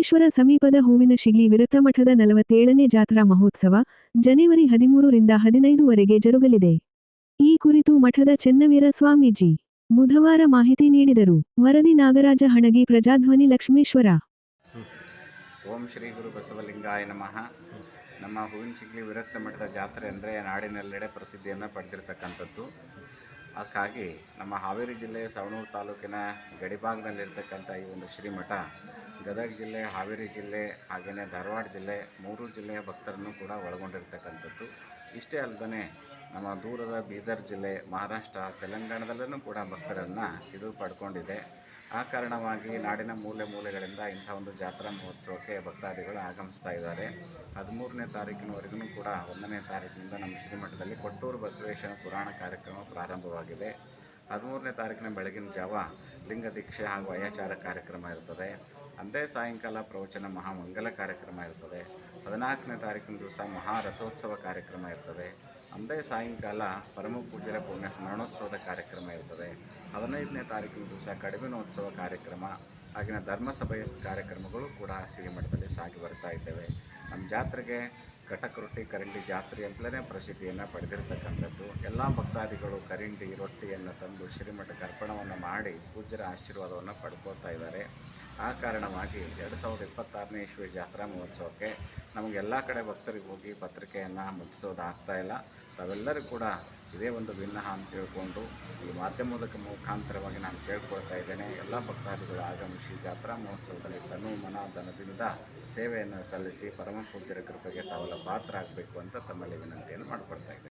ಲಕ್ಷ್ಮೇಶ್ವರ ಸಮೀಪದ ಹೂವಿನಶಿಗ್ಲಿ ವಿರಕ್ತಮಠದ 47ನೇ ಜಾತ್ರಾ ಮಹೋತ್ಸವ ಜನವರಿ 13ರಿಂದ 15ವರೆಗೆ ಜರುಗಲಿದೆ. ಈ ಕುರಿತು ಮಠದ ಚೆನ್ನವೀರ ಸ್ವಾಮೀಜಿ ಬುಧವಾರ ಮಾಹಿತಿ ನೀಡಿದರು. ವರದಿ ನಾಗರಾಜ ಹಣಗಿ, ಪ್ರಜಾಧ್ವನಿ ಲಕ್ಷ್ಮೇಶ್ವರ. ಓಂ ಶ್ರೀ ಗುರು ಬಸವಲಿಂಗಾಯ ನಮಃ. ನಮ್ಮ ಹೂವಿನಶಿಗ್ಲಿ ವಿರಕ್ತ ಮಠದ ಜಾತ್ರೆ ಅಂದರೆ ನಾಡಿನೆಲ್ಲೆಡೆ ಪ್ರಸಿದ್ಧಿಯನ್ನು ಪಡೆದಿರ್ತಕ್ಕಂಥದ್ದು. ಅದಕ್ಕಾಗಿ ನಮ್ಮ ಹಾವೇರಿ ಜಿಲ್ಲೆ ಸವಣೂರು ತಾಲೂಕಿನ ಗಡಿಭಾಗದಲ್ಲಿರ್ತಕ್ಕಂಥ ಈ ಒಂದು ಶ್ರೀಮಠ ಗದಗ ಜಿಲ್ಲೆ, ಹಾವೇರಿ ಜಿಲ್ಲೆ ಹಾಗೆಯೇ ಧಾರವಾಡ ಜಿಲ್ಲೆ, 3 ಜಿಲ್ಲೆಯ ಭಕ್ತರನ್ನು ಕೂಡ ಒಳಗೊಂಡಿರ್ತಕ್ಕಂಥದ್ದು. ಇಷ್ಟೇ ಅಲ್ಲದೆ ನಮ್ಮ ದೂರದ ಬೀದರ್ ಜಿಲ್ಲೆ, ಮಹಾರಾಷ್ಟ್ರ, ತೆಲಂಗಾಣದಲ್ಲೂ ಕೂಡ ಭಕ್ತರನ್ನು ಇದು ಪಡ್ಕೊಂಡಿದೆ. ಆ ಕಾರಣವಾಗಿ ನಾಡಿನ ಮೂಲೆ ಮೂಲೆಗಳಿಂದ ಇಂಥ ಒಂದು ಜಾತ್ರಾ ಮಹೋತ್ಸವಕ್ಕೆ ಭಕ್ತಾದಿಗಳು ಆಗಮಿಸ್ತಾ ಇದ್ದಾರೆ. 13ನೇ ತಾರೀಕಿನವರೆಗೂ ಕೂಡ 1ನೇ ತಾರೀಕಿನಿಂದ ನಮ್ಮ ಶ್ರೀಮಠದಲ್ಲಿ ಕೊಟ್ಟೂರು ಬಸವೇಶ್ವರ ಪುರಾಣ ಕಾರ್ಯಕ್ರಮ ಪ್ರಾರಂಭವಾಗಿದೆ. 13ನೇ ತಾರೀಕಿನ ಬೆಳಗಿನ ಜಾವ ಲಿಂಗ ದೀಕ್ಷೆ ಹಾಗೂ ಅಯ್ಯಾಚಾರ ಕಾರ್ಯಕ್ರಮ ಇರ್ತದೆ. ಅಂದೇ ಸಾಯಂಕಾಲ ಪ್ರವಚನ ಮಹಾಮಂಗಲ ಕಾರ್ಯಕ್ರಮ ಇರ್ತದೆ. 14ನೇ ತಾರೀಕಿನ ದಿವಸ ಮಹಾರಥೋತ್ಸವ ಕಾರ್ಯಕ್ರಮ ಇರ್ತದೆ. ಅಂದೇ ಸಾಯಂಕಾಲ ಪರಮ ಪೂಜ್ಯರ ಪುಣ್ಯ ಸ್ಮರಣೋತ್ಸವದ ಕಾರ್ಯಕ್ರಮ ಇರ್ತದೆ. 15ನೇ ತಾರೀಕಿನ ದಿವಸ ಕಡಿಮೆನೋತ್ಸವ ಕಾರ್ಯಕ್ರಮ ಹಾಗೆಯೇ ಧರ್ಮಸಭೆಯ ಕಾರ್ಯಕ್ರಮಗಳು ಕೂಡ ಶ್ರೀಮಠದಲ್ಲಿ ಸಾಗಿ ಬರ್ತಾ ಇದ್ದೇವೆ. ನಮ್ಮ ಜಾತ್ರೆಗೆ ಘಟಕ ರೊಟ್ಟಿ ಕರಿಂಡಿ ಜಾತ್ರೆ ಅಂತಲೇ ಪ್ರಸಿದ್ಧಿಯನ್ನು ಪಡೆದಿರ್ತಕ್ಕಂಥದ್ದು. ಎಲ್ಲ ಭಕ್ತಾದಿಗಳು ಕರಿಂಡಿ ರೊಟ್ಟಿಯನ್ನು ತಂದು ಶ್ರೀಮಠಕ್ಕೆ ಅರ್ಪಣವನ್ನು ಮಾಡಿ ಪೂಜ್ಯರ ಆಶೀರ್ವಾದವನ್ನು ಪಡ್ಕೊಳ್ತಾ ಇದ್ದಾರೆ. ಆ ಕಾರಣವಾಗಿ 2026ನೇ ಇಸ್ವಿ ಜಾತ್ರಾ ಮಹೋತ್ಸವಕ್ಕೆ ನಮಗೆಲ್ಲ ಕಡೆ ಭಕ್ತರಿಗೆ ಹೋಗಿ ಪತ್ರಿಕೆಯನ್ನು ಮುಟ್ಟಿಸೋದಾಗ್ತಾಯಿಲ್ಲ. ತಾವೆಲ್ಲರೂ ಕೂಡ ಇದೇ ಒಂದು ವಿನ್ನಹ ಅಂತ ತಿಳ್ಕೊಂಡು ಈ ಮಾಧ್ಯಮದ ಮುಖಾಂತರವಾಗಿ ನಾನು ಕೇಳ್ಕೊಳ್ತಾ ಇದ್ದೇನೆ. ಎಲ್ಲ ಭಕ್ತಾದಿಗಳು ಆಗಮಿಸಿ ಜಾತ್ರಾ ಮಹೋತ್ಸವದಲ್ಲಿ ತನು ಮನ ಧನದಿಂದ ಸೇವೆಯನ್ನು ಸಲ್ಲಿಸಿ ಪರಮ ಪೂಜ್ಯರ ಕೃಪೆಗೆ ತಾವೆಲ್ಲ ಪಾತ್ರ ಆಗಬೇಕು ಅಂತ ತಮ್ಮಲ್ಲಿ ವಿನಂತಿಯನ್ನು ಮಾಡಿಕೊಳ್ತಾ ಇದ್ದೇನೆ.